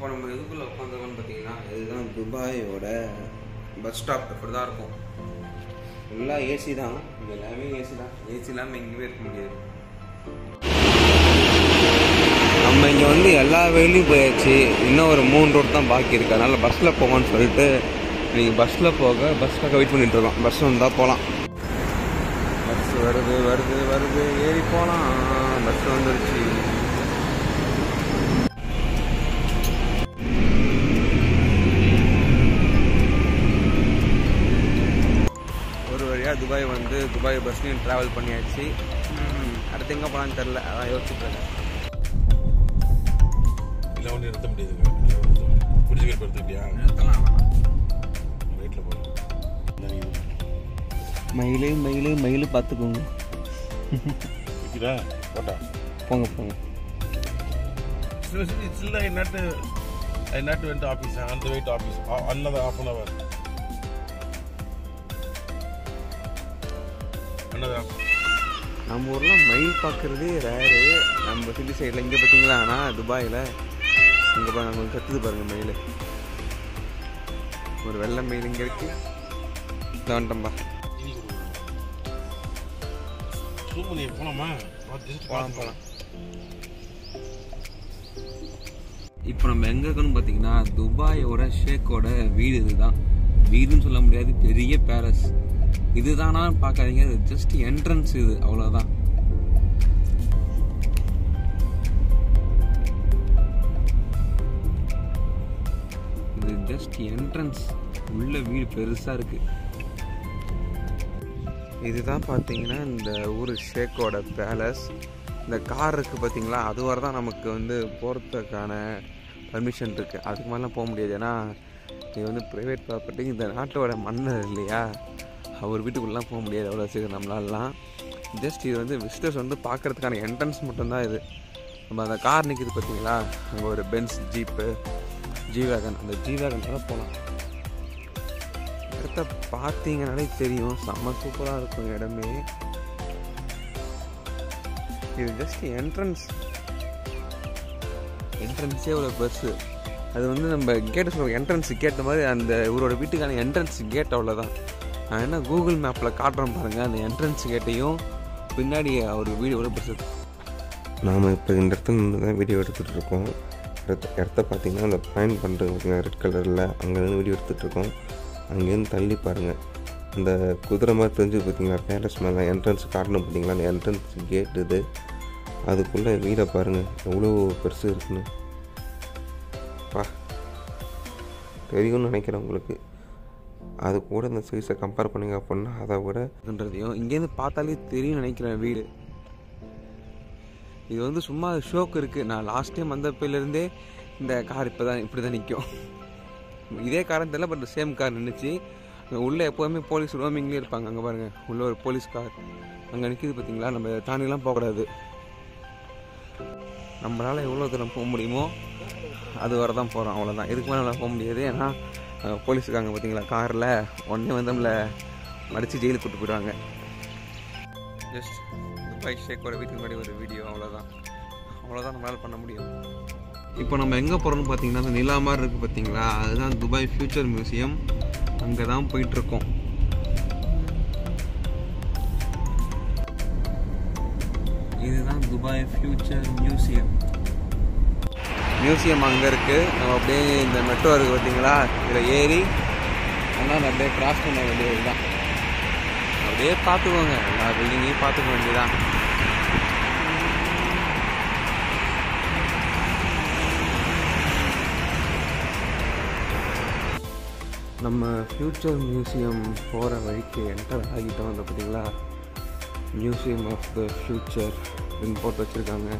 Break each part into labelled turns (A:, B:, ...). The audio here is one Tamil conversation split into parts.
A: இப்போ நம்ம எதுக்குள்ளே உட்காந்துருக்கோம்னு பார்த்தீங்கன்னா இதுதான் துபாயோட பஸ் ஸ்டாப். இப்படி தான் இருக்கும். ஃபுல்லாக ஏசி தான், இங்கே எல்லாமே ஏசி தான். ஏசி இல்லாமல் எங்கேயுமே இருக்க முடியாது. நம்ம இங்கே வந்து எல்லா வேலையும் போயாச்சு. இன்னும் ஒரு 3 ரோடு தான் பாக்கி இருக்குது. அதனால் பஸ்ஸில் போங்கன்னு சொல்லிட்டு நீங்கள் பஸ்ஸில் போக பஸ்ஸுக்காக வெயிட் பண்ணிட்டுருக்கோம். பஸ் வந்தால் போகலாம். பஸ் வருது வருது வருது, ஏறி போகலாம். பஸ் வந்துருச்சு. ஒரு வழியாக துபாய் வந்து துபாய் பஸ்லையும் ட்ராவல் பண்ணியாச்சு. அடுத்து எங்கே போகலான்னு தெரில, அதான் யோசிச்சுட்டு இருக்கேன்.
B: இல்லை ஒன்று நிறுத்த முடியாதுங்க. பிடிச்சி படுத்துக்கிட்டியா?
A: நிறுத்தலாம்.
B: வெயிட்டில் போகலாம்.
A: மயிலு மயிலு மயிலு பார்த்துக்கோங்க.
B: விற்கிறா போட்டா
A: போங்க போங்க.
B: Still I not went to office. On the way to office, another half an hour.
A: நம்ம ஊரில் மயில் பார்க்குறதே ரேரு. நம்ம சிட்டி சைடில் இங்கே பார்த்தீங்களா, ஆனால் துபாயில் இங்கே பாருங்க, நம்ம கற்றுது பாருங்கள் மயில். ஒரு வெள்ளை மயில் இங்கே இருக்கு. வந்துட்டோம்பா.
B: போலாமா?
A: போகலாம் போகலாம். இப்போ நம்ம எங்கே இருக்கோன்னு பார்த்தீங்கன்னா துபாயோட ஷேக்கோட வீடு. இதுதான் வீடுன்னு சொல்ல முடியாது, பெரிய பேலஸ். இதுதானா பார்க்காதீங்க, இது ஜஸ்ட் என்ட்ரன்ஸ். இது அவ்வளோதான். இது ஜஸ்ட் என்ட்ரன்ஸ். உள்ள வீடு பெருசாக இருக்கு. இதுதான் பார்த்தீங்கன்னா இந்த ஊர் ஷேக்கோட பேலஸ். இந்த கார் இருக்குது பார்த்தீங்களா, அது வரை தான் நமக்கு வந்து போகிறதுக்கான பர்மிஷன் இருக்குது. அதுக்கு மேலாம் போக முடியாது. ஏன்னா இது வந்து ப்ரைவேட் ப்ராப்பர்ட்டி. இந்த நாட்டோட மன்னர் இல்லையா, அவர் வீட்டுக்குள்ளலாம் போக முடியாது அவ்வளோ சீக்கிரம் நம்மளாலாம். ஜஸ்ட் இது வந்து விசிட்டர்ஸ் வந்து பார்க்குறதுக்கான என்ட்ரன்ஸ் மட்டும்தான் இது. நம்ம அந்த கார் நிற்கிது பார்த்தீங்களா, அங்கே ஒரு பென்ஸ் ஜீப்பு, ஜி-வேகன். அந்த ஜி-வேகன் போகலாம். இடத்த பார்த்தீங்கன்னாலே தெரியும், செம்ம சூப்பராக இருக்கும் இடமே. இது ஜஸ்ட் என்ட்ரன்ஸ். என்ட்ரன்ஸே ஒரு பஸ்ஸு. அது வந்து நம்ம கேட்டு சொல்லுவோம், என்ட்ரன்ஸ் கேட்ட மாதிரி அந்த இவரோட வீட்டுக்கான என்ட்ரன்ஸ் கேட் அவ்வளோதான். நான் என்ன கூகுள் மேப்பில் காட்டுறேன் பாருங்கள், அந்த என்ட்ரன்ஸ் கேட்டையும் பின்னாடி அவர் வீடு எவ்வளோ பஸ்ஸு. நாம் இப்போ இந்த இடத்துல நின்று தான் வீடியோ எடுத்துகிட்டு இருக்கோம். இடத்த பார்த்தீங்கன்னா அந்த பாயிண்ட் பண்ணுறது ரெட் கலரில் அங்கேருந்து வீடியோ எடுத்துகிட்ருக்கோம். அங்கேருந்து தள்ளி பாருங்கள், அந்த குதிரை மாதிரி தெரிஞ்சு பார்த்தீங்களா, பேலஸ் மேலே என்ட்ரன்ஸ் காட்டணும் பார்த்தீங்களா, அந்த என்ட்ரன்ஸ் கேட் இது. அதுக்குள்ளே வீடை பாருங்கள் எவ்வளோ பெருசு இருக்குன்னு. வா, தெரியும்னு நினைக்கிறேன் உங்களுக்கு. அது கூட இந்த சைஸை கம்பேர் பண்ணிங்க அப்படின்னா அதை விடன்றதையும் இங்கேருந்து பார்த்தாலே தெரியும் நினைக்கிறேன் வீடு. இது வந்து சும்மா ஷோக்கு இருக்குது. நான் லாஸ்ட் டைம் வந்தப்பிலேருந்தே இந்த கார் இப்படி தான் நிற்கும். இதே காரம் தெரியல, பட் சேம் கார் நின்றுச்சு. உள்ளே எப்போதுமே போலீஸ் ரோமிங்லேயே இருப்பாங்க. அங்கே பாருங்கள், உள்ளே ஒரு போலீஸ் கார் அங்கே நிற்கிது பார்த்தீங்களா. நம்ம தாண்டிலாம் போகக்கூடாது. நம்மளால் எவ்வளோ தூரம் போக முடியுமோ அது வரை தான் போகிறோம், அவ்வளோதான். இதுக்கு மேலே நம்மளால் போக முடியாது. ஏன்னா போலீஸுக்காங்க பார்த்தீங்களா காரில் உடனே வந்து நம்மளை மடித்து ஜெயிலுக்கு கூப்பிட்டு போயிடுவாங்க. ஜஸ்ட் துபாய் ஷேக்கோட வீட்டுக்கு முன்னாடி ஒரு வீடியோ, அவ்வளோதான் நம்மளால் பண்ண முடியும். இப்போ நம்ம எங்கே போகிறோம்னு பார்த்தீங்கன்னா, அந்த நிலா மாதிரி இருக்குது பார்த்தீங்களா, அதுதான் துபாய் ஃபியூச்சர் மியூசியம். அங்கே தான் போயிட்டுருக்கோம். இதுதான் துபாய் ஃபியூச்சர் மியூசியம். அங்கே இருக்குது. நம்ம அப்படியே இந்த மெட்ரோ இருக்குது பார்த்தீங்களா, இதில் ஏறி ஆனால் அப்படியே கிராஸ் பண்ண வேண்டியது தான். அப்படியே பார்த்துக்கோங்க, எல்லா பில்டிங்கையும் பார்த்துக்க வேண்டியதான். நம்ம ஃபியூச்சர் மியூசியம் போகிற வழிக்கு என்டர் ஆகிட்டோம். வந்து பார்த்தீங்களா, மியூசியம் ஆஃப் த ஃபியூச்சர் அப்படின்னு போட்டு வச்சுருக்காங்க.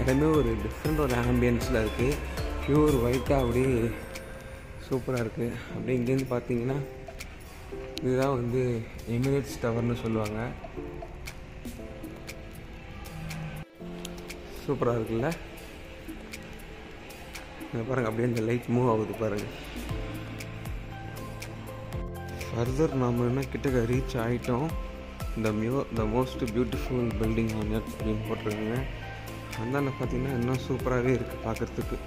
A: இடமே ஒரு டிஃப்ரெண்ட் ஒரு ஆம்பியன்ஸில் இருக்குது. ப்யூர் ஒயிட்டாக அப்படியே சூப்பராக இருக்குது. அப்படியே இங்கேருந்து பார்த்தீங்கன்னா இதுதான் வந்து எமிரேட்ஸ் டவர்னு சொல்லுவாங்க. சூப்பராக இருக்குல்ல. பாருங்கள், அப்படியே இந்த லைட் மூவ் ஆகுது பாருங்கள். ஃபர்தர் நாம் என்ன கிட்டக்க ரீச் ஆகிட்டோம். The most beautiful building on earth அப்படின்னு போட்டிருக்காங்க. அந்தாண்ட பார்த்தீங்கன்னா இன்னும் சூப்பராகவே இருக்குது பார்க்குறதுக்கு.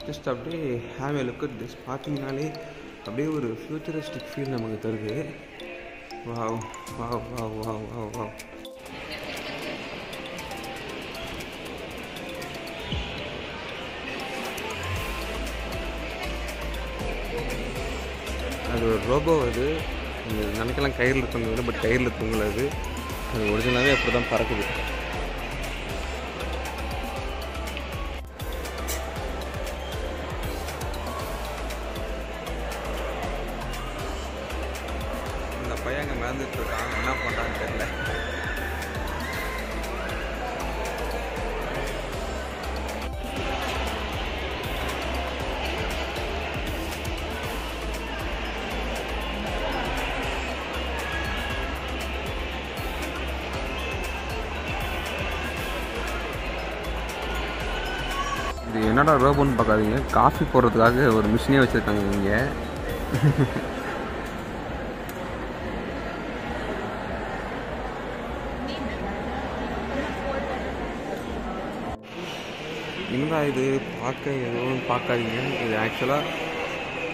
A: ஜஸ்ட் அப்படியே have a look at this. பார்த்தீங்கனாலே அப்படியே ஒரு ஃபியூச்சரிஸ்டிக் ஃபீல் நமக்கு தருது. Wow wow wow wow wow wow. அது ஒரு ரோபோ. அது நினைக்கலாம் கயிறில் தூங்குது, பட் கயிறில் தூங்கல. அது ஒரிஜினலாகவே அப்படி தான் பறக்குது. இந்த பையன் அங்கே மறந்துட்டு இருக்கான், என்ன பண்ணுறான்னு தெரியல. இது என்னடா ரோபோன்னு பார்க்காதீங்க, காஃபி போடுறதுக்காக ஒரு மிஷினே வச்சுருக்காங்க இங்கே. என்னடா இது பார்க்க எதுவும் பார்க்காதீங்க. இது ஆக்சுவலாக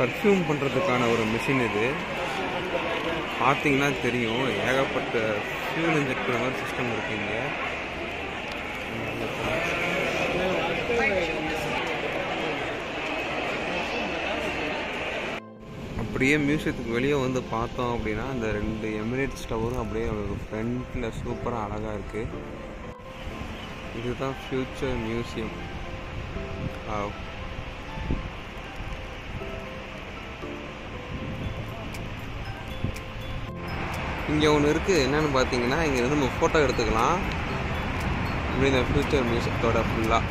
A: பர்ஃப்யூம் பண்ணுறதுக்கான ஒரு மிஷின். இது பார்த்தீங்கன்னா தெரியும், ஏகப்பட்ட ஃபியூல் இன்ஜெக்ட் பண்ணுற மாதிரி சிஸ்டம் இருக்குது இங்கே. அப்படியே மியூசியத்துக்கு வெளியே வந்து பார்த்தோம் அப்படின்னா அந்த 2 எமிரேட்ஸ் டவரும் அப்படியே ஒரு ஃப்ரண்ட்டில் சூப்பராக அழகாக இருக்குது. இதுதான் ஃபியூச்சர் மியூசியம். இங்கே ஒன்று இருக்குது. என்னென்னு பார்த்தீங்கன்னா இங்கே வந்து நம்ம ஃபோட்டோ எடுத்துக்கலாம். இப்படி இந்த ஃபியூச்சர் மியூசியத்தோட ஃபுல்லாக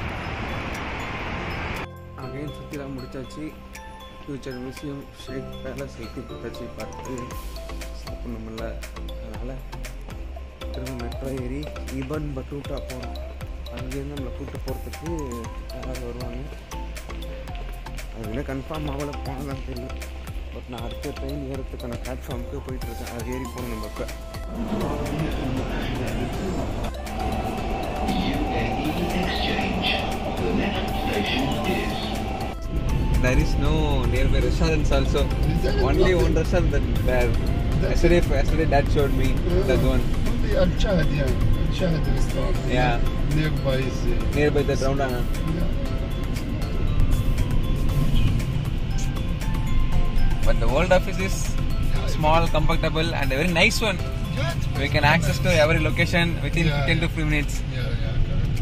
A: அகைன் சுற்றிலாம் முடிச்சாச்சு. ஃபியூச்சர் மியூசியம், ஷேக் பேலஸ் எல்லாம் பார்த்தாச்சு. பார்த்து சாப்பிடணுமில்ல, அதனால் திரும்ப மெட்ரோ ஏறி இபன் பட்டூட்டா போகிறோம். அங்கேருந்து நம்மளை கூப்பிட்டு போகிறதுக்கு யாராவது வருவாங்க. அது இன்னும் கன்ஃபார்ம் ஆகலை, போனதான் தெரியும். பட் நான் அடுத்த ட்ரெயின் ஏறத்துக்கான பிளாட்ஃபார்முக்கு போயிட்டுருக்கேன். அது ஏறி போகணும் நம்ம இப்போ. There is no nearby restaurants also. Only one restaurant that there. Yesterday Dad showed me that one.
C: Only Al-Shahd, yeah. Al-Shahd restaurant.
A: Yeah.
C: Nearby is...
A: Nearby the Roundana.
C: Yeah.
A: But the old office is small, comfortable and a very nice one. We can access to every location within 10 to 15 minutes.
C: Yeah, correct.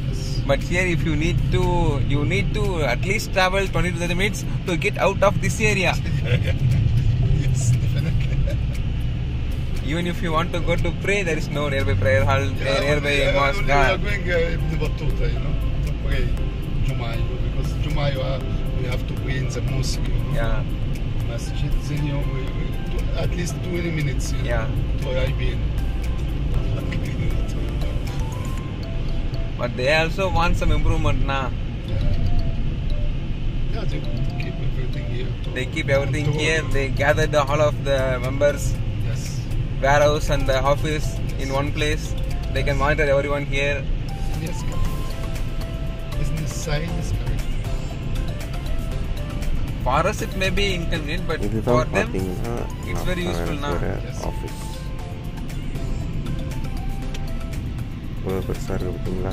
C: Yes.
A: But here if you need to at least travel 20 to 30 minutes to get out of this area.
C: Yes, definitely.
A: Even if you want to go to pray, there is no nearby prayer hall, nearby mosque.
C: We are going Ibn Battuta, to pray Jum'ah, because Jum'ah we have to pray in the mosque.
A: Yeah.
C: Masjid, then at least 20 minutes.
A: Yeah.
C: To Ibn.
A: But they also want some improvement now.
C: Yeah, they keep everything here.
A: They keep everything here. They gathered all of the members,
C: Yes.
A: warehouse and the office in one place. They can monitor everyone here.
C: Yes, correct. Business side is correct.
A: For us it may be inconvenient, but for them it's very useful now.
C: Yes.
A: Office பெருசாக இருக்குது பார்த்தீங்களா?